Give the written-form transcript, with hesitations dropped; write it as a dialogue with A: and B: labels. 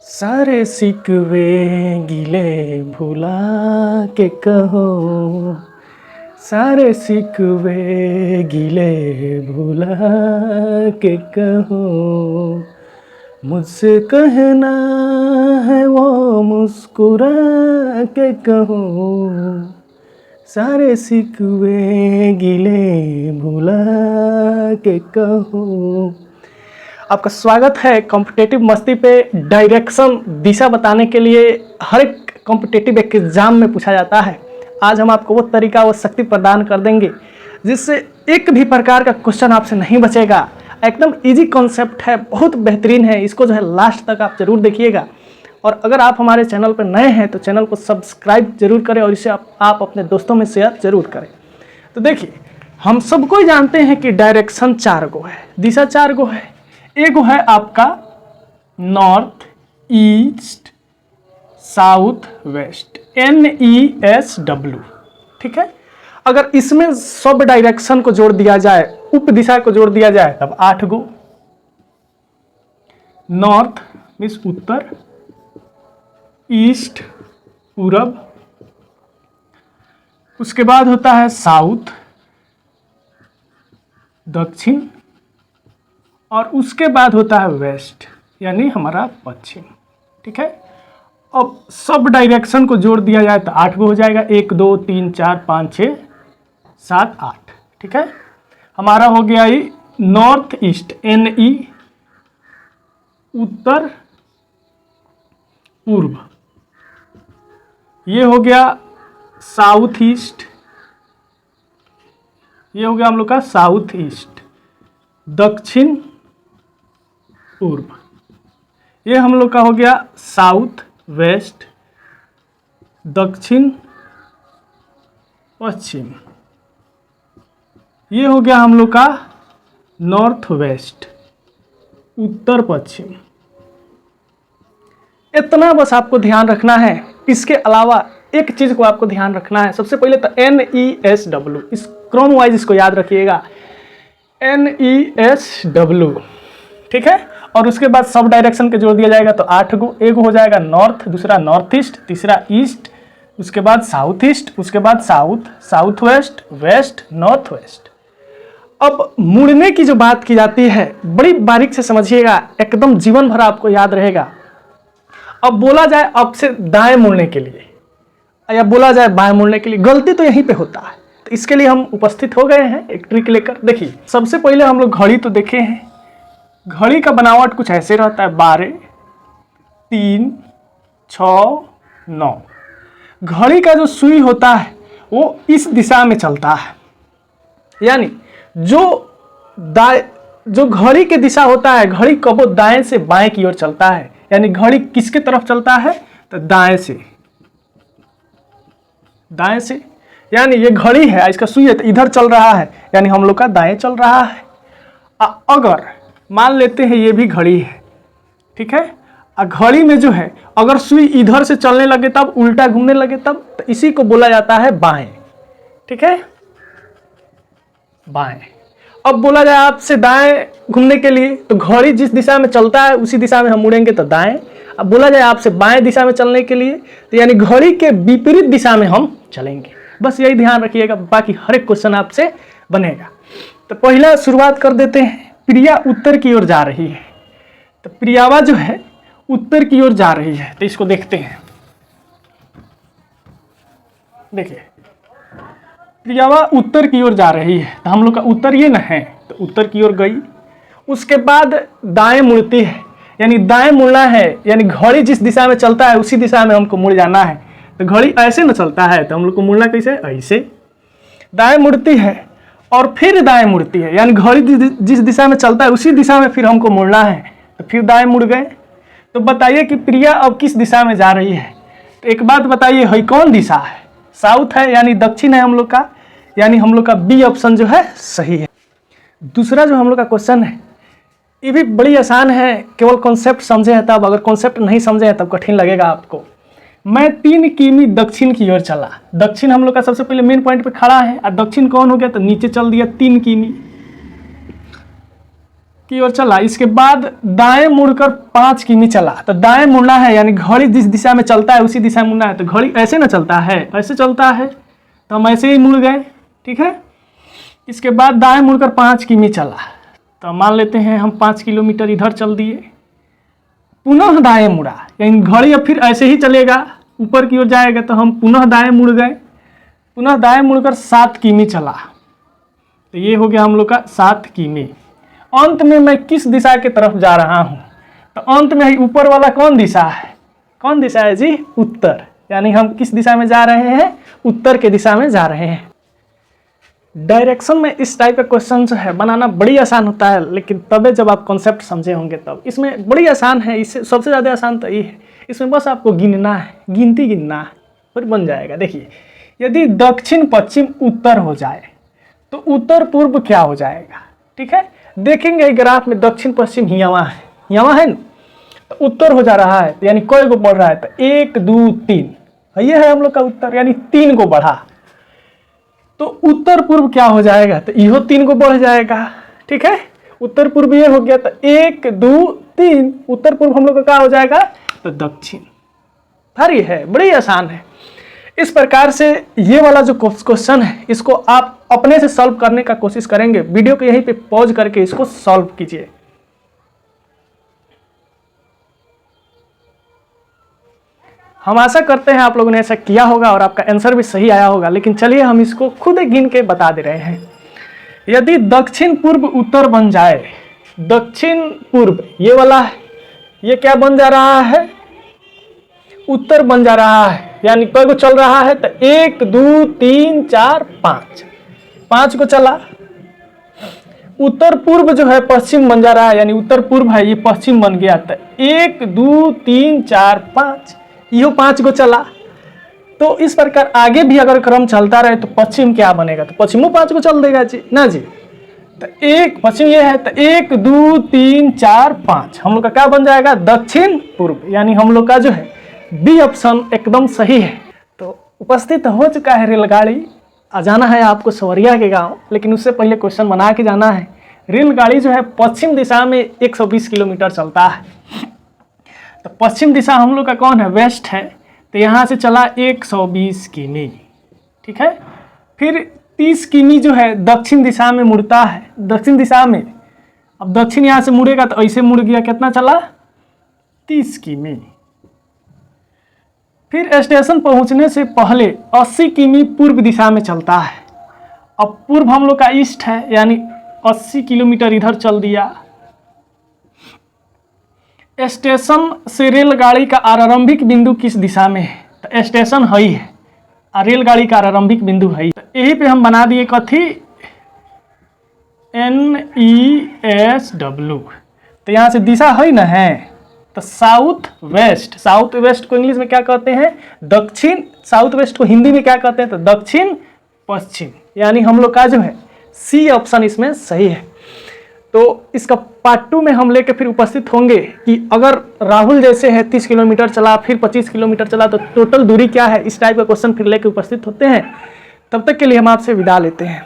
A: सारे सिकवे गिले भुला के कहो, सारे सिकवे गिले भुला के कहो, मुझसे कहना है वो मुस्कुरा के कहो, सारे सिकवे गिले भुला के कहो। आपका स्वागत है कॉम्पिटिटिव मस्ती पे। डायरेक्शन दिशा बताने के लिए हर एक कॉम्पिटिटिव एग्जाम में पूछा जाता है। आज हम आपको वो तरीका वो शक्ति प्रदान कर देंगे जिससे एक भी प्रकार का क्वेश्चन आपसे नहीं बचेगा। एकदम इजी कॉन्सेप्ट है, बहुत बेहतरीन है। इसको जो है लास्ट तक आप जरूर देखिएगा। और अगर आप हमारे चैनल पर नए हैं तो चैनल को सब्सक्राइब जरूर करें और इसे आप अपने दोस्तों में शेयर जरूर करें। तो देखिए, हम सबको जानते हैं कि डायरेक्शन 4 गो है, दिशा 4 गो है। एक है आपका north, east, south, west, NESW, ठीक है। अगर इसमें सब डायरेक्शन को जोड़ दिया जाए, उप दिशा को जोड़ दिया जाए, तब 8 गो। नॉर्थ मीन्स उत्तर, ईस्ट पूरब, उसके बाद होता है साउथ दक्षिण, और उसके बाद होता है वेस्ट यानी हमारा पश्चिम, ठीक है। अब सब डायरेक्शन को जोड़ दिया जाए तो 8 गो हो जाएगा। 1 2 3 4 5 6 7 8, ठीक है। हमारा हो गया ये नॉर्थ ईस्ट NE, उत्तर पूर्व, ये हो गया साउथ ईस्ट, ये हो गया हम लोग का साउथ ईस्ट, दक्षिण पूर्व, ये हम लोग का हो गया साउथ वेस्ट, दक्षिण पश्चिम, ये हो गया हम लोग का नॉर्थ वेस्ट, उत्तर पश्चिम। इतना बस आपको ध्यान रखना है। इसके अलावा एक चीज को आपको ध्यान रखना है। सबसे पहले तो NESW, इस क्रॉम वाइज इसको याद रखिएगा, NESW, ठीक है। और उसके बाद सब डायरेक्शन के जोड़ दिया जाएगा तो 8 गो। एक हो जाएगा नॉर्थ, दूसरा नॉर्थ ईस्ट, तीसरा ईस्ट, उसके बाद साउथ ईस्ट, उसके बाद south, south west, west, north west. अब मुड़ने की जो बात की जाती है बड़ी बारीक से समझिएगा, एकदम जीवन भर आपको याद रहेगा। अब बोला जाए अब से दाएं मुड़ने के लिए या बोला जाए बाएं मुड़ने के लिए, गलती तो यहीं पे होता है। तो इसके लिए हम उपस्थित हो गए हैं एक ट्रिक लेकर। देखिए, सबसे पहले हम लोग घड़ी तो देखे हैं। घड़ी का बनावट कुछ ऐसे रहता है, 12 3 6 9। घड़ी का जो सुई होता है वो इस दिशा में चलता है, यानी जो घड़ी की दिशा होता है, घड़ी कबो दाएं से बाएं की ओर चलता है। यानी घड़ी किसके तरफ चलता है तो दाएं से, दाएं से। यानी ये घड़ी है, इसका सुई है तो इधर चल रहा है, यानी हम लोग का दाएं चल रहा है। अगर मान लेते हैं ये भी घड़ी है, ठीक है। घड़ी में जो है अगर सुई इधर से चलने लगे तब, उल्टा घूमने लगे तब, तो इसी को बोला जाता है बाएं, ठीक है, बाएं। अब बोला जाए आपसे दाएं घूमने के लिए, तो घड़ी जिस दिशा में चलता है उसी दिशा में हम मुड़ेंगे तो दाएं। अब बोला जाए आपसे बाएं दिशा में चलने के लिए, तो यानी घड़ी के विपरीत दिशा में हम चलेंगे। बस यही ध्यान रखिएगा, बाकी हर एक क्वेश्चन आपसे बनेगा। तो पहला शुरुआत कर देते हैं। प्रिया उत्तर की ओर जा रही है, तो प्रियावा जो है उत्तर की ओर जा रही है। तो इसको देखते हैं। देखिए, प्रियावा उत्तर की ओर जा रही है, तो हम लोग का उत्तर ये न है, तो उत्तर की ओर गई। उसके बाद दाएं मुड़ती है, यानी दाएं मुड़ना है, यानी घड़ी जिस दिशा में चलता है उसी दिशा में हमको मुड़ जाना है। तो घड़ी ऐसे न चलता है तो हम लोग को मुड़ना कैसे, ऐसे। दाएं मुड़ती है और फिर दाएं मुड़ती है, यानी घड़ी जिस दिशा में चलता है उसी दिशा में फिर हमको मुड़ना है। तो फिर दाएं मुड़ गए। तो बताइए कि प्रिया अब किस दिशा में जा रही है। तो एक बात बताइए, है कौन दिशा है, साउथ है, यानी दक्षिण है हम लोग का, यानी हम लोग का बी ऑप्शन जो है सही है। दूसरा जो हम लोग का क्वेश्चन है ये भी बड़ी आसान है, केवल कॉन्सेप्ट समझे हैं तब। अगर कॉन्सेप्ट नहीं समझे हैं तब कठिन लगेगा आपको। मैं 3 किमी दक्षिण की ओर चला। दक्षिण हम लोग का सबसे पहले मेन पॉइंट पे खड़ा है, और दक्षिण कौन हो गया तो नीचे चल दिया 3 किमी। की ओर चला। इसके बाद दाएं मुड़कर 5 किमी चला। तो दाएं मुड़ना है यानी घड़ी जिस दिशा में चलता है उसी दिशा में मुड़ना है। तो घड़ी ऐसे ना चलता है, ऐसे चलता है, तो हम ऐसे ही मुड़ गए, ठीक है। इसके बाद दाएं मुड़कर 5 किमी चला। तो मान लेते हैं हम 5 किलोमीटर इधर चल दिए। पुनः दाएं मुड़ा, यानी घड़ी अब फिर ऐसे ही चलेगा, ऊपर की ओर जाएगा। तो हम पुनः दाएं मुड़ गए, पुनः दाएं मुड़कर 7 किमी चला। तो ये हो गया हम लोग का 7 किमी। अंत में मैं किस दिशा की तरफ जा रहा हूँ? तो अंत में ऊपर वाला कौन दिशा है? कौन दिशा है जी? उत्तर। यानी हम किस दिशा में जा रहे हैं? उत्तर के दिशा में जा रहे हैं। डायरेक्शन में इस टाइप का क्वेश्चन जो है बनाना बड़ी आसान होता है, लेकिन तबे जब आप कॉन्सेप्ट समझे होंगे तब। इसमें बड़ी आसान है, इससे सबसे ज़्यादा आसान तो ये है। इसमें बस आपको गिनना है, गिनती गिनना है, फिर बन जाएगा। देखिए, यदि दक्षिण पश्चिम उत्तर हो जाए तो उत्तर पूर्व क्या हो जाएगा? ठीक है, देखेंगे ग्राफ में दक्षिण पश्चिम यहाँ है, यहाँ है ना, तो उत्तर हो जा रहा है। तो यानी कोई को बढ़ रहा है, तो 1 2 3, ये है हम लोग का उत्तर, यानी 3 को बढ़ा। तो उत्तर पूर्व क्या हो जाएगा? तो इहो 3 को बढ़ जाएगा, ठीक है। उत्तर पूर्व ये हो गया, तो 1 2 3, उत्तर पूर्व हम लोग का क्या हो जाएगा? तो दक्षिण। भारी है, बड़ी आसान है। इस प्रकार से ये वाला जो क्वेश्चन है इसको आप अपने से सॉल्व करने का कोशिश करेंगे। वीडियो को यहीं पे पॉज करके इसको सॉल्व कीजिए। हम आशा करते हैं आप लोगों ने ऐसा किया होगा और आपका आंसर भी सही आया होगा। लेकिन चलिए हम इसको खुद गिन के बता दे रहे हैं। यदि दक्षिण पूर्व उत्तर बन जाए, दक्षिण पूर्व ये वाला है, ये क्या बन जा रहा है? उत्तर बन जा रहा है। यानी कोई को चल रहा है, तो 1 2 3 4 5, 5 को चला। उत्तर पूर्व जो है पश्चिम बन जा रहा है, यानी उत्तर पूर्व है, ये पश्चिम बन गया। तो 1 2 3 4 5, यो 5 को चला। तो इस प्रकार आगे भी अगर क्रम चलता रहे तो पश्चिम क्या बनेगा? तो पश्चिमों 5 को चल देगा जी, ना जी। तो एक पश्चिम ये है, तो 1 2 3 4 5 हम लोग का क्या बन जाएगा? दक्षिण पूर्व। यानी हम लोग का जो है बी ऑप्शन एकदम सही है। तो उपस्थित हो चुका है रेलगाड़ी। जाना है आपको सवरिया के गांव, लेकिन उससे पहले क्वेश्चन बना के जाना है। रेलगाड़ी जो है पश्चिम दिशा में 120 किलोमीटर चलता है। तो पश्चिम दिशा हम लोग का कौन है? वेस्ट है। तो यहाँ से चला 120 किमी, ठीक है। फिर 30 किमी जो है दक्षिण दिशा में मुड़ता है, दक्षिण दिशा में। अब दक्षिण यहाँ से मुड़ेगा तो ऐसे मुड़ गया, कितना चला? 30 किमी। फिर स्टेशन पहुंचने से पहले 80 किमी पूर्व दिशा में चलता है। अब पूर्व हम लोग का ईस्ट है, यानी 80 किलोमीटर इधर चल दिया। स्टेशन से रेलगाड़ी का आरंभिक बिंदु किस दिशा में है? तो स्टेशन है ही है, रेलगाड़ी का आरंभिक बिंदु है। तो यही पे हम बना दिए कथी? NESW। तो यहाँ से दिशा है ना है, तो साउथ वेस्ट। साउथ वेस्ट को इंग्लिश में क्या कहते हैं? दक्षिण। साउथ वेस्ट को हिंदी में क्या कहते हैं? तो दक्षिण पश्चिम। यानी हम लोग का जो है सी ऑप्शन इसमें सही है। तो इसका पार्ट 2 में हम लेके फिर उपस्थित होंगे कि अगर राहुल जैसे है 30 किलोमीटर चला, फिर 25 किलोमीटर चला, तो टोटल दूरी क्या है? इस टाइप का क्वेश्चन फिर लेके उपस्थित होते हैं। तब तक के लिए हम आपसे विदा लेते हैं।